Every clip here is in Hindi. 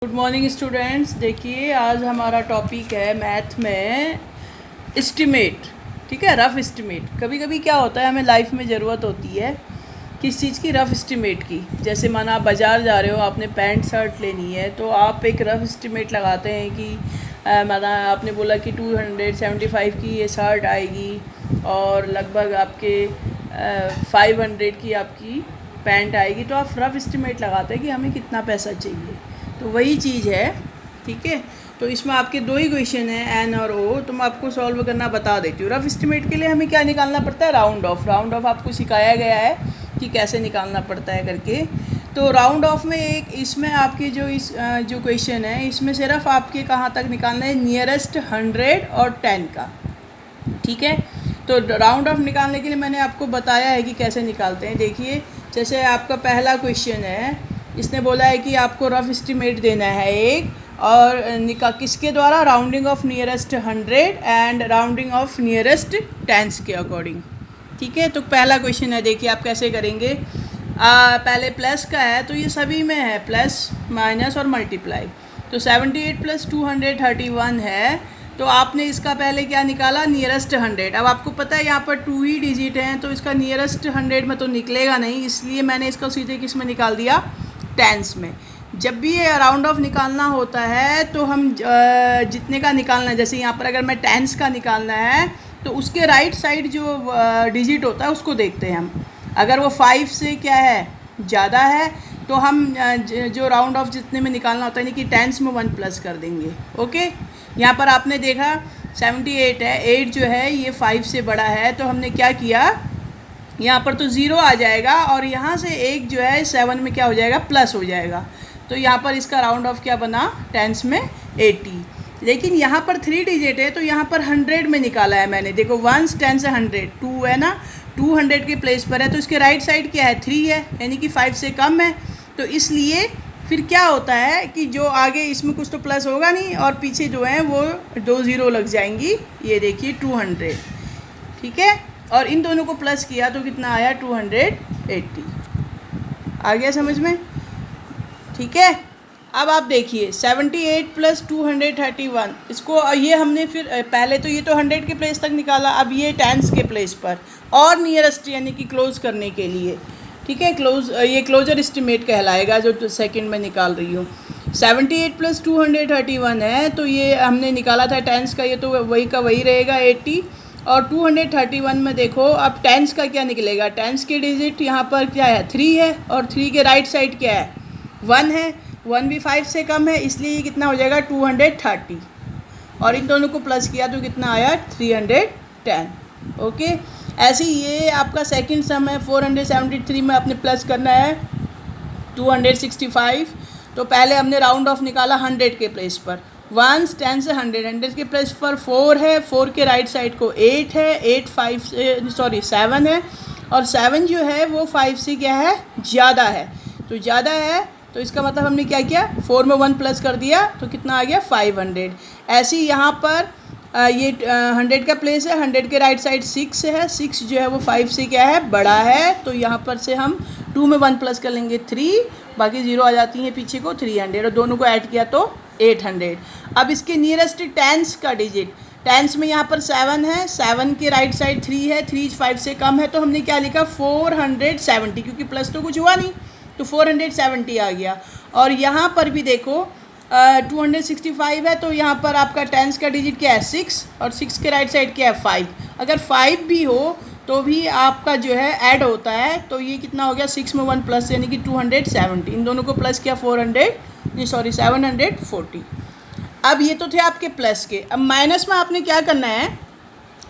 Good morning students. देखिए आज हमारा टॉपिक है मैथ में एस्टिमेट। ठीक है, रफ़ एस्टिमेट। कभी कभी क्या होता है, हमें लाइफ में ज़रूरत होती है किस चीज़ की, रफ़ एस्टिमेट की। जैसे माना आप बाज़ार जा रहे हो, आपने पैंट शर्ट लेनी है, तो आप एक रफ़ एस्टिमेट लगाते हैं कि माना आपने बोला कि 275 की ये शर्ट आएगी और लगभग आपके 500 की आपकी पैंट आएगी। तो आप रफ़ एस्टिमेट लगाते हैं कि हमें कितना पैसा चाहिए। तो वही चीज़ है, ठीक है। तो इसमें आपके दो ही क्वेश्चन हैं, एन और ओ। तो मैं आपको सॉल्व करना बता देती हूँ। रफ़ एस्टिमेट के लिए हमें क्या निकालना पड़ता है, राउंड ऑफ। राउंड ऑफ आपको सिखाया गया है कि कैसे निकालना पड़ता है करके। तो राउंड ऑफ में एक इसमें आपके जो क्वेश्चन है, इसमें सिर्फ आपके कहाँ तक निकालना है, नियरेस्ट 100 और 10 का। ठीक है, तो राउंड ऑफ निकालने के लिए मैंने आपको बताया है कि कैसे निकालते हैं। देखिए, जैसे आपका पहला क्वेश्चन है, इसने बोला है कि आपको रफ़ एस्टिमेट देना है एक, और किसके द्वारा, rounding off nearest 100 and rounding off nearest 10 के अकॉर्डिंग। ठीक है, तो पहला क्वेश्चन है, देखिए आप कैसे करेंगे। पहले प्लस का है, तो ये सभी में है, प्लस माइनस और मल्टीप्लाई। तो 78 + 231 है, तो आपने इसका पहले क्या निकाला, नियरेस्ट 100। अब आपको पता है यहाँ पर 2 ही डिजिट हैं, तो इसका नियरेस्ट 100 में तो निकलेगा नहीं, इसलिए मैंने इसको सीधे किस में निकाल दिया, टेंस में। जब भी ये राउंड ऑफ निकालना होता है तो हम जितने का निकालना है, जैसे यहाँ पर अगर मैं टेंस का निकालना है तो उसके राइट साइड जो डिजिट होता है उसको देखते हैं हम। अगर वो 5 से क्या है, ज़्यादा है, तो हम जो राउंड ऑफ जितने में निकालना होता है, यानी कि टेंस में 1 प्लस कर देंगे। ओके, यहाँ पर आपने देखा 78 है, 8 जो है ये 5 से बड़ा है, तो हमने क्या किया, यहाँ पर तो 0 आ जाएगा और यहाँ से एक जो है 7 में क्या हो जाएगा, प्लस हो जाएगा। तो यहाँ पर इसका राउंड ऑफ क्या बना, टेंस में 80। लेकिन यहाँ पर 3 डिजिट है, तो यहाँ पर 100 में निकाला है मैंने। देखो 1 10 से 100, 2 है ना, 200 के प्लेस पर है, तो इसके राइट साइड क्या है, 3 है, यानी कि 5 से कम है। तो इसलिए फिर क्या होता है कि जो आगे इसमें कुछ तो प्लस होगा नहीं, और पीछे जो है वो 2 0 लग जाएंगी। ये देखिए 200, ठीक है, और इन दोनों को प्लस किया तो कितना आया, 280। आ गया समझ में, ठीक है। अब आप देखिए 78 + 231, इसको ये हमने फिर पहले तो ये तो 100 के प्लेस तक निकाला, अब ये टेंस के प्लेस पर और नियरेस्ट यानी कि क्लोज करने के लिए। ठीक है, ये क्लोजर एस्टिमेट कहलाएगा जो सेकंड में निकाल रही हूँ। 78 + 231 है, तो ये हमने निकाला था टेंस का, ये तो वही का वही रहेगा 80। और 231 में देखो अब टेंस का क्या निकलेगा, टेंस के डिजिट यहाँ पर क्या है, 3 है, और 3 के राइट साइड क्या है, 1 है। 1 भी 5 से कम है, इसलिए ये कितना हो जाएगा, 230। और इन दोनों को प्लस किया तो कितना आया, 310। ओके, ऐसे ही ये आपका सेकंड सम है, 473 में आपने प्लस करना है 265। तो पहले हमने राउंड ऑफ निकाला 100 के प्लेस पर, 1 10 से 100 के प्लेस पर 4 है, 4 के राइट साइड को 8 है, 8 5 से 7 है, और 7 जो है वो 5 से क्या है, ज़्यादा है। तो ज़्यादा है तो इसका मतलब हमने क्या किया, 4 में 1 प्लस कर दिया, तो कितना आ गया, 500। ऐसे ही यहाँ पर ये 100 का प्लेस है, 100 के राइट साइड 6 है, 6 जो है वो 5 से क्या है, बड़ा है। तो यहाँ पर से हम 2 में 1 प्लस कर लेंगे 3, बाकी 0 आ जाती हैं पीछे को, 300, और दोनों को ऐड किया तो 800। अब इसके नियरेस्ट टेंस का डिजिट, टेंस में यहाँ पर 7 है, 7 के राइट साइड 3 है, 3 5 से कम है, तो हमने क्या लिखा, 470, क्योंकि प्लस तो कुछ हुआ नहीं, तो 470 आ गया। और यहाँ पर भी देखो 265 है, तो यहाँ पर आपका टेंस का डिजिट क्या है, 6, और 6 के राइट साइड क्या है, 5। अगर 5 भी हो तो भी आपका जो है ऐड होता है, तो ये कितना हो गया, 6 में 1 प्लस यानी कि 270, इन दोनों को प्लस किया 740। अब ये तो थे आपके प्लस के। अब माइनस में आपने क्या करना है,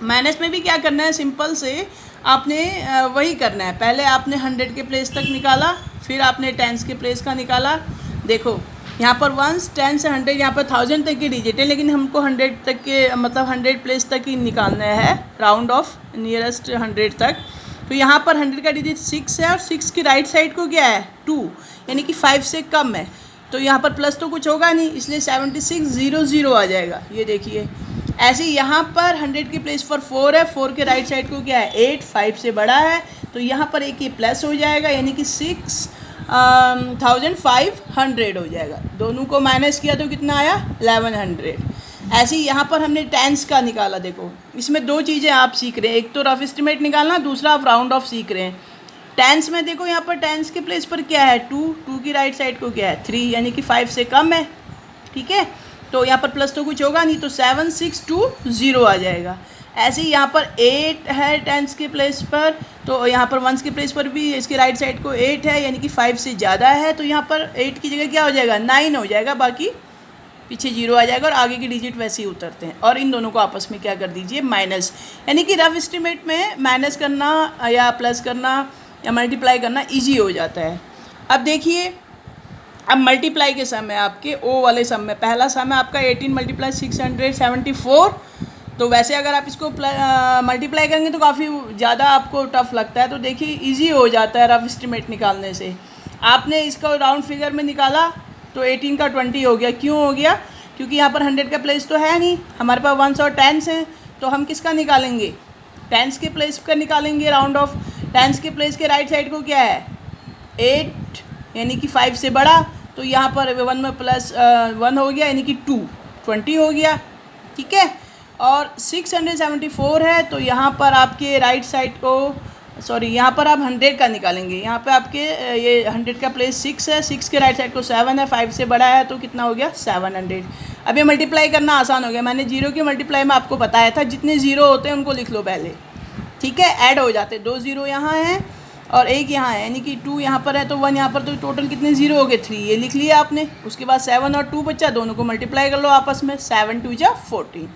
माइनस में भी क्या करना है, सिंपल से आपने वही करना है। पहले आपने 100 के प्लेस तक निकाला, फिर आपने टेंस के प्लेस का निकाला। देखो यहाँ पर 1 10 से 100, यहाँ पर 1000 तक की डिजिट है, लेकिन हमको 100 तक के मतलब 100 प्लेस तक ही निकालना है, राउंड ऑफ नियरेस्ट 100 तक। तो यहाँ पर 100 का डिजिट 6 है, और 6 की राइट साइड को क्या है, 2, यानी कि 5 से कम है, तो यहाँ पर प्लस तो कुछ होगा नहीं, इसलिए 7600 आ जाएगा। ये देखिए, ऐसे यहाँ पर 100 के प्लेस पर 4 है, 4 के राइट साइड को क्या है, 8, 5 से बड़ा है, तो यहाँ पर एक ये प्लस हो जाएगा, यानी कि 6 1500 हो जाएगा। दोनों को माइनस किया तो कितना आया 1100। ऐसे ही यहाँ पर हमने टेंस का निकाला। देखो इसमें दो चीज़ें आप सीख रहे हैं, एक तो रफ एस्टिमेट निकालना, दूसरा आप राउंड ऑफ सीख रहे हैं। टेंस में देखो यहाँ पर टेंस के प्लेस पर क्या है 2 की राइट साइड को क्या है 3, यानी कि 5 से कम है। ठीक है, तो यहाँ पर प्लस तो कुछ होगा नहीं, तो 7620 आ जाएगा। ऐसे ही यहाँ पर 8 है टेंस के प्लेस पर, तो यहाँ पर वंस के प्लेस पर भी इसके राइट साइड को 8 है, यानी कि 5 से ज़्यादा है, तो यहाँ पर 8 की जगह क्या हो जाएगा 9 हो जाएगा, बाकी पीछे 0 आ जाएगा और आगे के डिजिट वैसे ही उतरते हैं। और इन दोनों को आपस में क्या कर दीजिए माइनस, यानी कि रफ एस्टिमेट में माइनस करना या प्लस करना या मल्टीप्लाई करना ईजी हो जाता है। अब देखिए, अब मल्टीप्लाई के सम है आपके ओ वाले सम में। पहला सम है आपका 18 × 674। तो वैसे अगर आप इसको मल्टीप्लाई करेंगे तो काफ़ी ज़्यादा आपको टफ लगता है, तो देखिए इजी हो जाता है रफ एस्टिमेट निकालने से। आपने इसका राउंड फिगर में निकाला तो 18 का 20 हो गया। क्यों हो गया? क्योंकि यहाँ पर 100 का प्लेस तो है नहीं, हमारे पास वंस और टेंस हैं, तो हम किसका निकालेंगे टेंस के प्लेस का निकालेंगे राउंड ऑफ। टेंस के प्लेस के राइट साइड को क्या है 8, यानी कि 5 से बड़ा, तो यहाँ पर 1 में प्लस 1 हो गया, यानी कि 20 हो गया। ठीक है, और 674 है, तो यहाँ पर आपके राइट साइड को यहाँ पर आप 100 का निकालेंगे। यहाँ पे आपके ये 100 का प्लेस 6 है, 6 के राइट साइड को 7 है, 5 से बड़ा है, तो कितना हो गया 700। अब ये मल्टीप्लाई करना आसान हो गया। मैंने 0 की मल्टीप्लाई में आपको बताया था, जितने 0 होते हैं उनको लिख लो पहले। ठीक है, ऐड हो जाते, 2 0 यहाँ हैं और 1 यहाँ है, यानी कि 2 यहाँ पर है तो 1 यहाँ पर, तो टोटल कितने 0 हो गए 3, ये लिख लिया आपने। उसके बाद 7 और 2 बच्चा, दोनों को मल्टीप्लाई कर लो आपस में, 7 2 जा 14।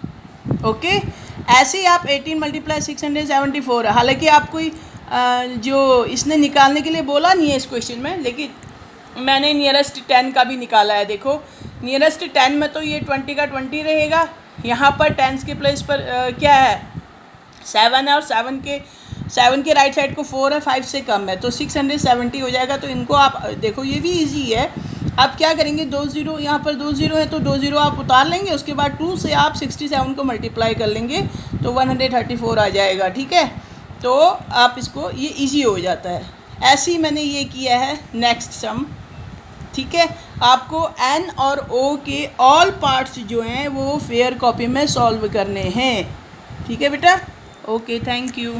ओके, ऐसे ही आप 18 × 674 है। हालांकि आप कोई जो इसने निकालने के लिए बोला नहीं है इस क्वेश्चन में, लेकिन मैंने नियरेस्ट 10 का भी निकाला है। देखो नियरेस्ट 10 में तो ये 20 का 20 रहेगा। यहाँ पर टेंस के प्लेस पर क्या है 7 है, और 7 के राइट साइड को 4 है, 5 से कम है, तो 670 हो जाएगा। तो इनको आप देखो, ये भी इजी है। आप क्या करेंगे 2 0, यहाँ पर 2 0 है तो 2 0 आप उतार लेंगे, उसके बाद 2 से आप 67 को मल्टीप्लाई कर लेंगे तो 134 आ जाएगा। ठीक है, तो आप इसको, ये इजी हो जाता है। ऐसे ही मैंने ये किया है नेक्स्ट सम। ठीक है, आपको एन और ओ के ऑल पार्ट्स जो हैं वो फेयर कॉपी में सॉल्व करने हैं। ठीक है बेटा, ओके, थैंक यू।